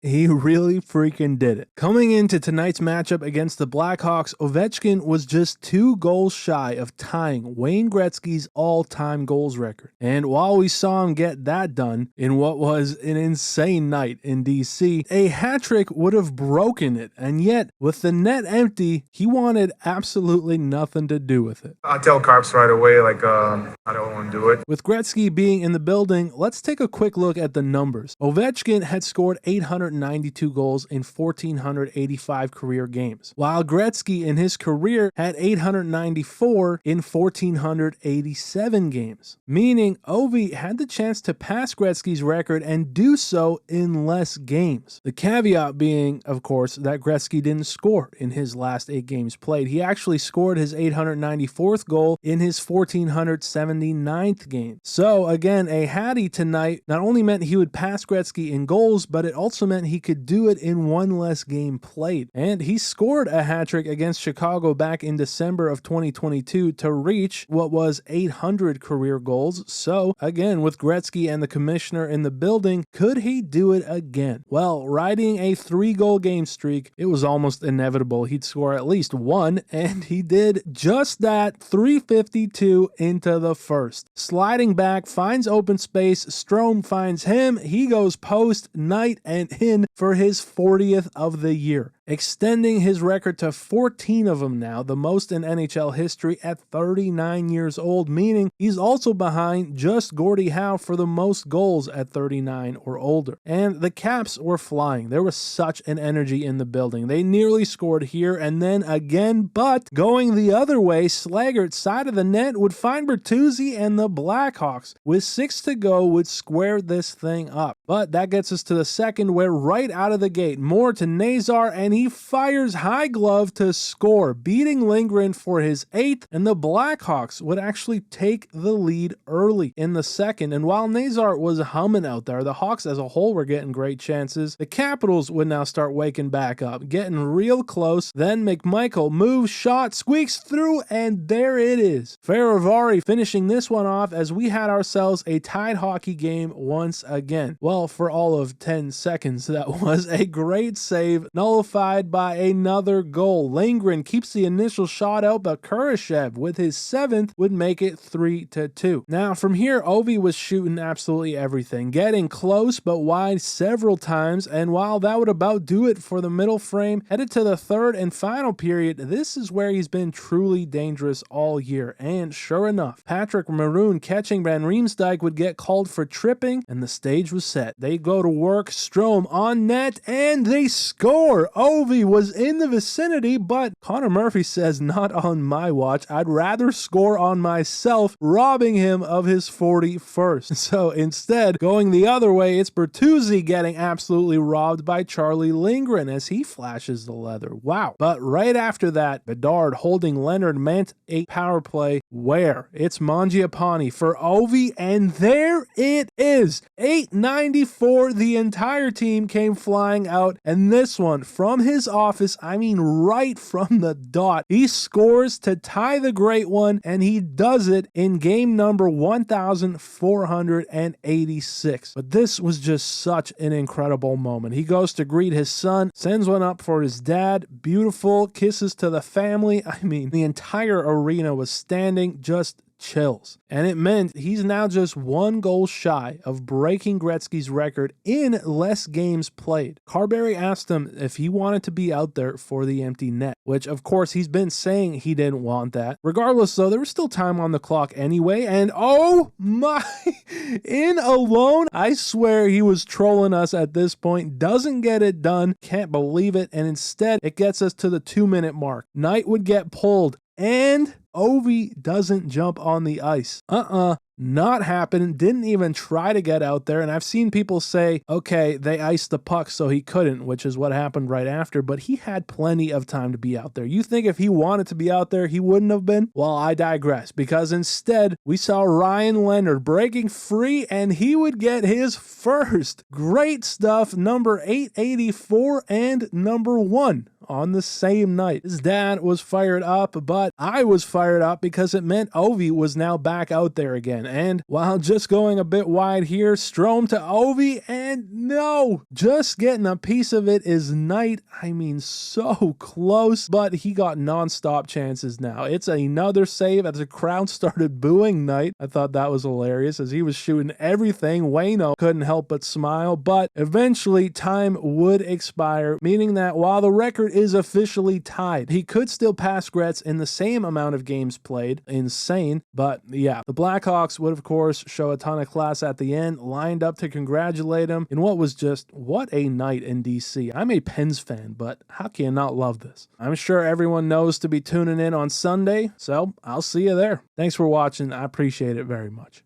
He really freaking did it. Coming into tonight's matchup against the Blackhawks, Ovechkin was just 2 goals shy of tying Wayne Gretzky's all-time goals record. And while we saw him get that done in what was an insane night in DC, a hat trick would have broken it. And yet, with the net empty, he wanted absolutely nothing to do with it. I tell Carps right away, I don't want to do it. With Gretzky being in the building, let's take a quick look at the numbers. Ovechkin had scored 892 goals in 1,485 career games, while Gretzky in his career had 894 in 1,487 games, meaning Ovi had the chance to pass Gretzky's record and do so in less games. The caveat being, of course, that Gretzky didn't score in his last 8 games played. He actually scored his 894th goal in his 1,479th game. So again, a hattie tonight not only meant he would pass Gretzky in goals, but it also meant he could do it in 1 less game played. And he scored a hat trick against Chicago back in December of 2022 to reach what was 800 career goals. So again, with Gretzky and the commissioner in the building, could he do it again? Well, riding a 3-goal game streak, it was almost inevitable he'd score at least 1, and he did just that, 352 into the first. Sliding back, finds open space, Strome finds him, he goes post, night, and in for his 40th of the year, extending his record to 14 of them now, the most in NHL history at 39 years old, meaning he's also behind just Gordie Howe for the most goals at 39 or older. And the Caps were flying. There was such an energy in the building. They nearly scored here and then again, but going the other way, Slaggert side of the net would find Bertuzzi, and the Blackhawks, with 6 to go, would square this thing up. But that gets us to the second, where right out of the gate, more to Nazar, and he fires high glove to score, beating Lindgren for his 8th, and the Blackhawks would actually take the lead early in the second. And while Nazar was humming out there, the Hawks as a whole were getting great chances. The Capitals would now start waking back up, getting real close. Then McMichael moves, shot, squeaks through, and there it is. Ferravari finishing this one off as we had ourselves a tied hockey game once again. Well, for all of 10 seconds, that was a great save, nullified by another goal. Lindgren keeps the initial shot out, but Kurashev with his 7th would make it 3-2. Now from here, Ovi was shooting absolutely everything, getting close but wide several times, and while that would about do it for the middle frame, headed to the third and final period, this is where he's been truly dangerous all year. And sure enough, Patrick Maroon catching Van Riemsdyk would get called for tripping, and the stage was set. They go to work, Strome on net, and they score. Ovi was in the vicinity, but Connor Murphy says, not on my watch. I'd rather score on myself, robbing him of his 41st. So instead, going the other way, it's Bertuzzi getting absolutely robbed by Charlie Lindgren as he flashes the leather. Wow. But right after that, Bedard holding Leonard meant a power play where it's Mangiapane for Ovi, and there it is. 894. The entire team came flying out, and this one from his office, I mean right from the dot, he scores to tie the great one, and he does it in game number 1486. But this was just such an incredible moment. He goes to greet his son, sends one up for his dad, beautiful, kisses to the family. I mean, the entire arena was standing, just chills. And it meant he's now just 1 goal shy of breaking Gretzky's record in less games played. Carbery asked him if he wanted to be out there for the empty net, which of course he's been saying he didn't want that. Regardless though, there was still time on the clock anyway, and oh my, in alone, I swear he was trolling us at this point, doesn't get it done, can't believe it, and instead it gets us to the 2-minute mark. Knight would get pulled, and Ovi doesn't jump on the ice. Not happening. Didn't even try to get out there. And I've seen people say, okay, they iced the puck so he couldn't, which is what happened right after, but he had plenty of time to be out there. You think if he wanted to be out there, he wouldn't have been? Well, I digress, because instead we saw Ryan Leonard breaking free, and he would get his first. Great stuff. Number 884 and number 1 on the same night. His dad was fired up, but I was fired up because it meant Ovi was now back out there again. And while just going a bit wide here, Strome to Ovi, and no, just getting a piece of it is Knight. I mean, so close, but he got non-stop chances now. It's another save as the crowd started booing Knight. I thought that was hilarious as he was shooting everything. Wayno couldn't help but smile, but eventually time would expire, meaning that while the record is officially tied, he could still pass Gretz in the same amount of games played. Insane. But yeah, the Blackhawks would of course show a ton of class at the end, lined up to congratulate him in what was just, what a night in DC. I'm a Pens fan, but how can you not love this? I'm sure everyone knows to be tuning in on Sunday, so I'll see you there. Thanks for watching. I appreciate it very much.